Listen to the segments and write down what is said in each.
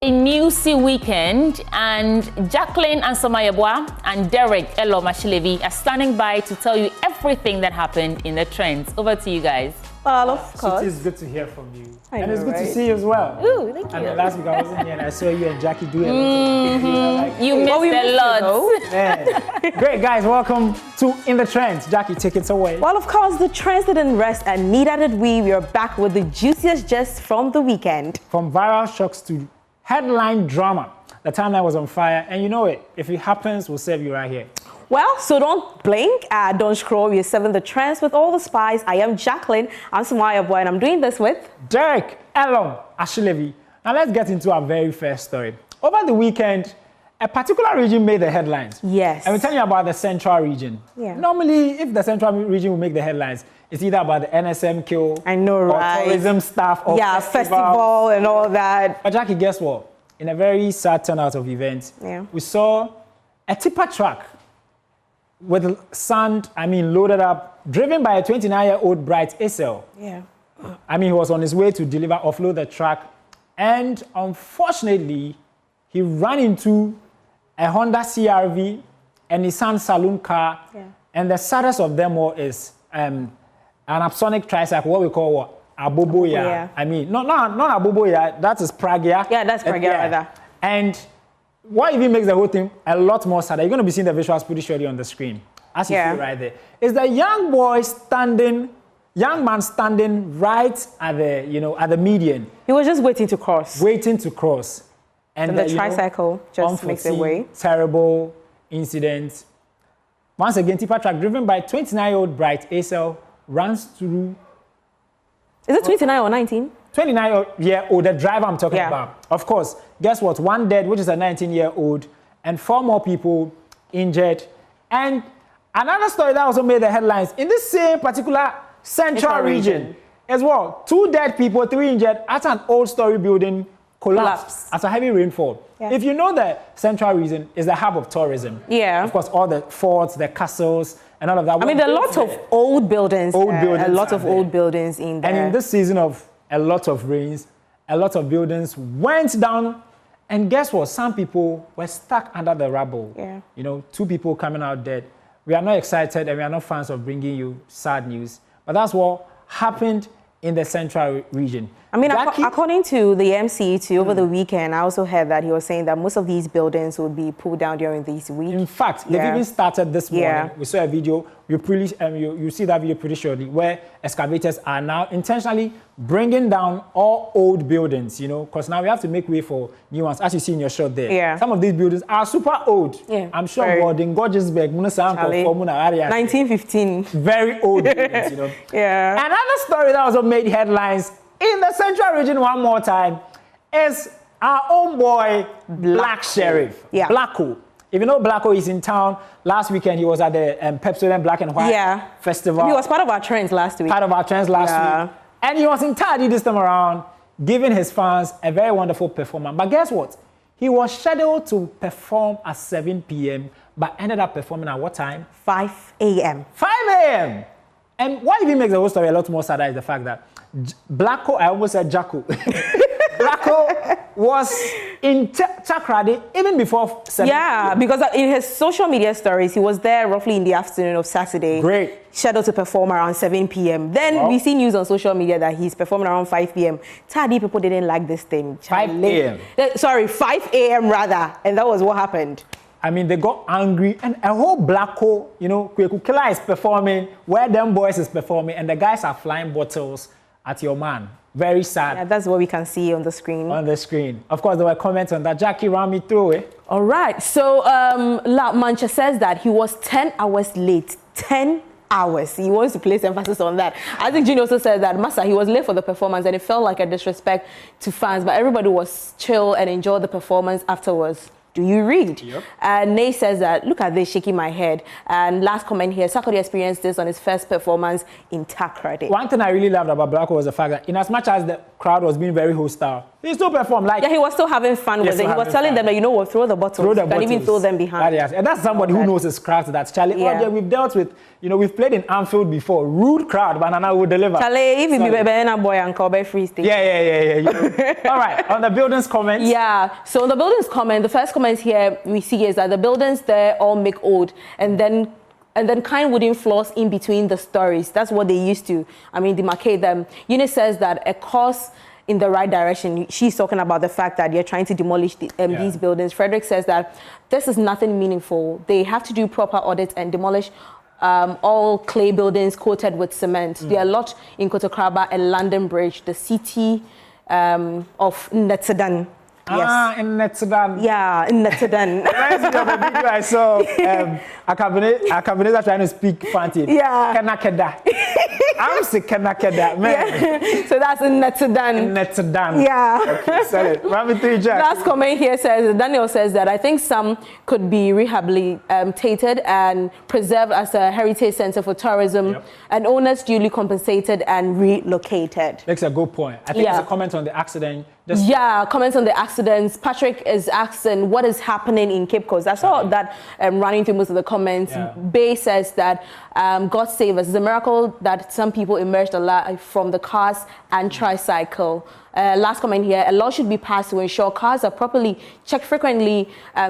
A newsy weekend, and Jacqueline Ansomayabwa and Derek Elo Mashilevi are standing by to tell you everything that happened in the trends. Over to you guys. Well, of course. It is good to hear from you. And it's good to see you as well. Ooh, thank you. And last week I wasn't here and I saw you and Jackie doing it. You missed a lot. Yeah. Great, guys. Welcome to In the Trends. Jackie, take it away. Well, of course, the trends didn't rest, and neither did we. We are back with the juiciest gist from the weekend. From viral shocks to headline drama, the timeline was on fire. And you know it. If it happens, we'll serve you right here. Well, so don't blink, don't scroll. We're serving the trends with all the spies. I am Jacqueline. I'm Ansomayabwa, and I'm doing this with Derek Elo Mashilevi. Now let's get into our very first story. Over the weekend, a particular region made the headlines. Yes. And we're telling you about the central region. Yeah. Normally, if the central region will make the headlines, it's either about the NSM kill, I know, or right? tourism staff, or festival and all that. But Jackie, guess what? In a very sad turnout of events, we saw a tipper truck with sand, loaded up, driven by a 29-year-old Bright Isel. Yeah. He was on his way to offload the truck, and unfortunately, he ran into a Honda CRV, a Nissan saloon car, and the saddest of them all is an Apsonic tricycle, what we call what? Aboboya. Not Aboboya, that is Pragia. Yeah, that's Pragia, rather. And what even makes the whole thing a lot more sad, you're going to be seeing the visuals pretty shortly on the screen, as you see right there, is the young man standing right at the, at the median. He was just waiting to cross. And the tricycle just makes it way. Terrible incident. Once again, tipper truck driven by 29-year-old Bright Isel runs through. Is it 29 or 19? 29-year-old, the driver I'm talking about. Of course, guess what? One dead, which is a 19-year-old, and 4 more people injured. And another story that also made the headlines in this same particular central region as well. 2 dead people, 3 injured at an old story building collapsed after heavy rainfall. Yeah. If you know the central region is the hub of tourism. Yeah. Of course, all the forts, the castles, and all of that. There are lots of old buildings. A lot of old buildings in there. And in this season of a lot of rains, a lot of buildings went down. And guess what? Some people were stuck under the rubble. Yeah. 2 people coming out dead. We are not excited and we are not fans of bringing you sad news. But that's what happened in the central region. According to the MC over the weekend, I also heard that he was saying that most of these buildings would be pulled down during this week. In fact, they've even started this morning. We saw a video. You see that video pretty shortly, where excavators are now intentionally bringing down all old buildings, because now we have to make way for new ones, as you see in your shot there. Yeah. Some of these buildings are super old. Yeah. I'm sure in Gorgeousburg, 1915. Very old buildings, Yeah. Another story that also made headlines in the central region one more time is our own boy, Black Sherif. Yeah. Blacko. If you know Blacko is in town, last weekend he was at the Pepsodent Black and White Festival. He was part of our trends last week. Week. And he was in Taadi this time around, giving his fans a very wonderful performance. But guess what? He was scheduled to perform at 7 p.m., but ended up performing at what time? 5 a.m. 5 a.m. And what even makes the whole story a lot more sadder is the fact that Blacko, I almost said Jacko. Blacko was in Takrade even before 7 Yeah, because in his social media stories, he was there roughly in the afternoon of Saturday. Great. Scheduled to perform around 7 p.m. Then we see news on social media that he's performing around 5 p.m. Taadi people didn't like this thing. 5 a.m. Sorry, 5 a.m. rather. And that was what happened. They got angry, and a whole Blacko, Kweku Killer is performing, where them boys is performing, and the guys are flying bottles at your man. Very sad. Yeah, that's what we can see on the screen. Of course, there were comments on that. Jackie ran me through it. All right. So, La Mancha says that he was 10 hours late. 10 hours. He wants to place emphasis on that. I think Junior also said that, Massa, he was late for the performance, and it felt like a disrespect to fans, but everybody was chill and enjoyed the performance afterwards. Do you read? Yep. And Nay says that, look at this, shaking my head. And last comment here, Sarkodie experienced this on his first performance in Takrade. One thing I really loved about Blacko was the fact that in as much as the crowd was being very hostile, He still performed. Like, yeah, he was still having fun with it. He was telling them that, you know what, throw the bottles. You can even throw them behind. And that's somebody who knows his craft. That's Charlie. Yeah. Oh, yeah, we've dealt with, you know, we've played in Anfield before. Rude crowd, but Nana will deliver. Charlie, if you be a boy and call by free stage. Yeah. All right, on the buildings comments. Yeah, so on the buildings comment, the first comment here we see is that the buildings there all make old, and then kind wooden floors in between the stories. That's what they used to, demarcate them. Eunice says that a course in the right direction. She's talking about the fact that they're trying to demolish these buildings. Frederick says that this is nothing meaningful. They have to do proper audits and demolish all clay buildings coated with cement. There are a lot in Kotokraba and London Bridge, the city of Netzedan. Yes. In Netzedan. Yeah, in Netzedan. Reminds me of a video I saw. A cabinet trying to speak Fanti. Yeah. Kanakeda. I'm sick Kanakeda, man. Yeah. So that's in Netzedan. In Netzedan. Yeah. Okay, sell it. Last comment here says, Daniel says that I think some could be rehabilitated and preserved as a heritage center for tourism, and owners duly compensated and relocated. Makes a good point. I think it's a comment on the accident. Comments on the accidents. Patrick is asking what is happening in Cape Coast. I saw that running through most of the comments. Bay says that God save us. It's a miracle that some people emerged alive from the cars and tricycle. Last comment here, a law should be passed to ensure cars are properly checked frequently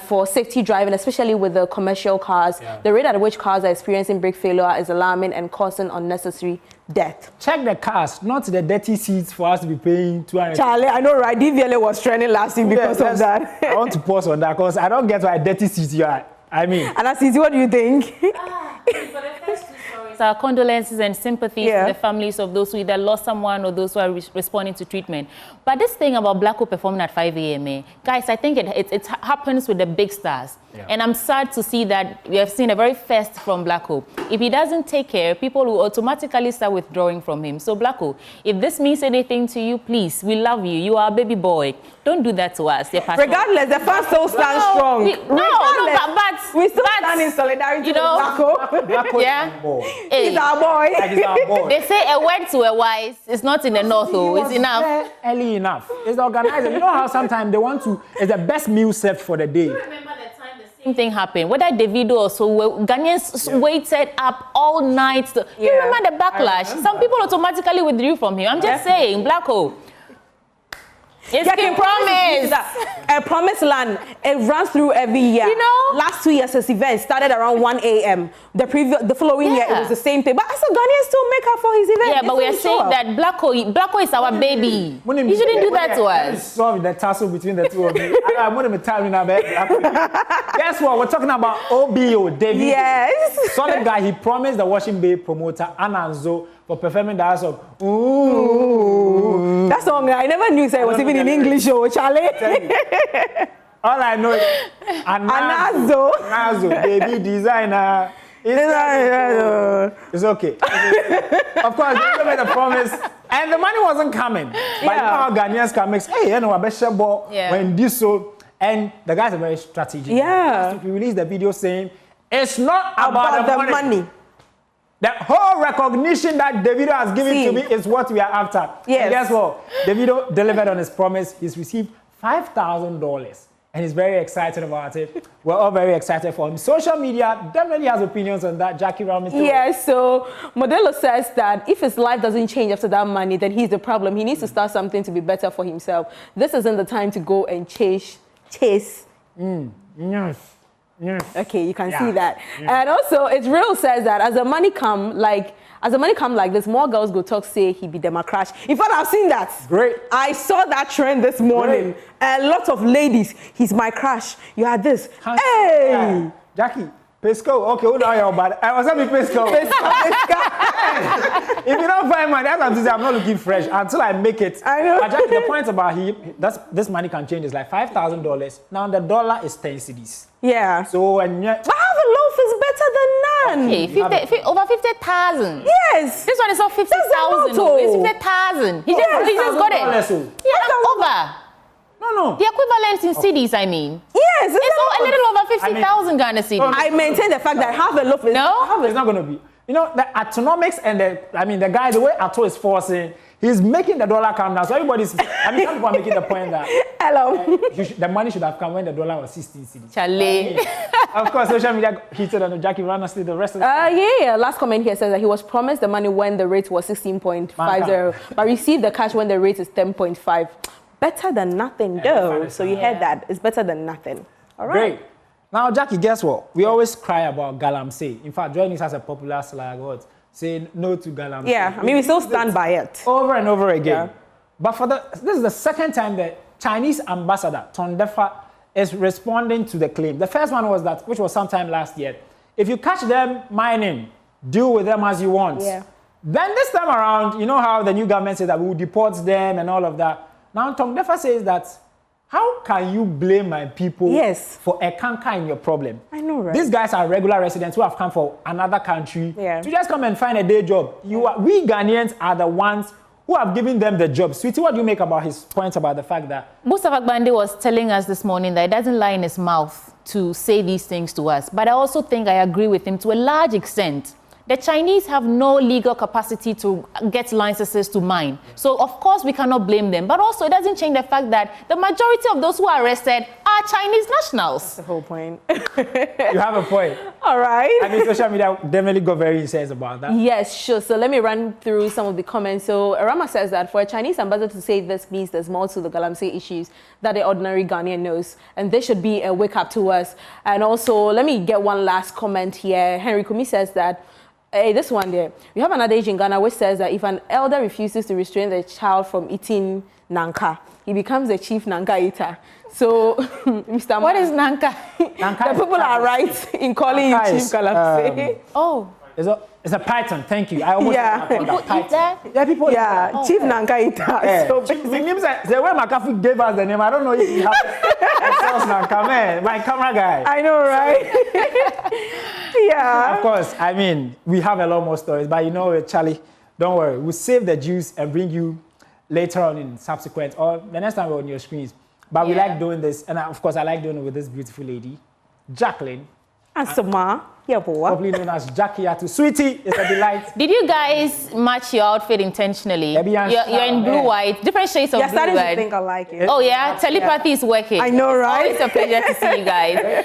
for safety driving, especially with the commercial cars. The rate at which cars are experiencing brake failure is alarming and causing unnecessary death. Check the cars, not the dirty seats for us to be paying 200. Charlie, I know, right? DVLA was trending last week because of that. I want to pause on that because I don't get why dirty seats you are. Anasisi, what do you think? Our condolences and sympathies to the families of those who either lost someone or those who are responding to treatment. But this thing about Blacko performing at 5 a.m., guys, I think it happens with the big stars. And I'm sad to see that we have seen a very fast from Blacko. If he doesn't take care, people will automatically start withdrawing from him. So Blacko, if this means anything to you, please, we love you. You are a baby boy. Don't do that to us. Regardless, the fans still stand strong. But we still stand in solidarity with Blacko. He's our boy. They say a word to a wise is not in the north, though. It's enough. Early enough. It's the organizer. You know how sometimes they want to, it's the best meal served for the day. Same thing happened. Whether Davido or so, Ghanaians waited up all night. You remember the backlash? Some people automatically withdrew from him. I'm just saying, Blacko. It's a promise. A promised land. It runs through every year. You know? Last 2 years, this event started around 1 a.m. The following year, it was the same thing. But I saw Ghanaians still make up for his event. Yeah, but we are saying that Blacko is our baby. You shouldn't do that to us. Solve the tussle between the two of you. I'm going to tell you now. Guess what? We're talking about OBO, David. Yes. Solid guy. He promised the Washington Bay promoter, Ananzo, for performing the song. Ooh. That song, I never knew it was even in English, Charlie. All I know is Anazo, baby designer. It's okay. Of course, they made a promise, and the money wasn't coming. But you know how Ghanaians can make, hey, you know, I bet ball when this so, and the guys are very strategic. Yeah. We released the video saying it's not about the money. The whole recognition that Davido has given to me is what we are after. Yes. And guess what? Davido delivered on his promise. He's received $5,000. And he's very excited about it. We're all very excited for him. Social media definitely has opinions on that. Jackie Ramsey. Yes, so Modelo says that if his life doesn't change after that money, then he's the problem. He needs to start something to be better for himself. This isn't the time to go and chase. Yes. Okay, you can see that. And also, it's real says that as the money come like this, more girls go talk, say he be them a crash. In fact, I've seen that. Great. I saw that trend this morning. A lot of ladies, he's my crush. You had this. Hey! Jackie, Pesco. Okay, who know you bad? I was having Pesco. If you don't find money, that's what I'm saying. I'm not looking fresh until I make it. I know. But Jackie, the point about this money can change is like $5,000. Now the dollar is 10 cedis. Yeah. So but half a loaf is better than none. Okay, over 50,000. Yes. This one is over 50,000. It's 50,000. He just got it. Yeah, over. No. The equivalent in cedis, I mean. Yes. It's a little over 50,000 Ghana cedis. I maintain the fact that half a loaf is... No? It's not going to be. you know, the atonomics and the guy, the way Ato is forcing, he's making the dollar come down. So everybody's, some people are making the point that the money should have come when the dollar was 16 cedis. Charlie. Of course, social media heated on Jackie honestly the rest of the yeah. Last comment here says that he was promised the money when the rate was 16.50, but received the cash when the rate is 10.5. Better than nothing, though. So you heard that. It's better than nothing. All right. Great. Now, Jackie, guess what? We always cry about Galamsey. In fact, joining us has a popular slide, what? Saying no to Galamsey. Yeah, I mean, we still stand by it. Over and over again. Yeah. But this is the second time the Chinese ambassador, Tondefa, is responding to the claim. The first one was that, which was sometime last year. If you catch them mining, deal with them as you want. Yeah. Then this time around, you know how the new government says that we will deport them and all of that. Now, Tondefa says that, how can you blame my people for a canker in your problem? I know, right? These guys are regular residents who have come from another country to just come and find a day job. We Ghanaians are the ones who have given them the job. Sweetie, what do you make about his points about the fact that... Mustafa Gbande was telling us this morning that it doesn't lie in his mouth to say these things to us. But I also think I agree with him to a large extent. The Chinese have no legal capacity to get licenses to mine. So, of course, we cannot blame them. But also, it doesn't change the fact that the majority of those who are arrested are Chinese nationals. That's the whole point. You have a point. All right. I mean, social media definitely got very incensed about that. Yes, sure. So let me run through some of the comments. So Arama says that for a Chinese ambassador to say this means there's more to the Galamsey issues that the ordinary Ghanaian knows. And this should be a wake up to us. And also, let me get one last comment here. Henry Kumi says that, hey, this one there. We have an adage in Ghana which says that if an elder refuses to restrain the child from eating nanka, he becomes the chief nanka eater. So, Mr. What is nanka? The people are right in calling you Chief Galamsey. It's a python, thank you. I almost people eat that? Yeah, people eat that. Chief Nanka eater. Yeah. So the way McAfee gave us the name, I don't know if you have a Nanka, man. My camera guy. I know, right? Yeah. Of course, I mean, we have a lot more stories, but you know, Charlie, don't worry. We'll save the juice and bring you later on in subsequent, or the next time we're on your screens. But we like doing this, and of course, I like doing it with this beautiful lady, Jacqueline. And Sama. Yeah, boy. Probably known as Jackie Atu. Sweetie, it's a delight. Did you guys match your outfit intentionally? You're in blue, white, different shades of blue, starting right? to think I like it. Oh, yeah? Telepathy is working. I know, right? It's always a pleasure to see you guys.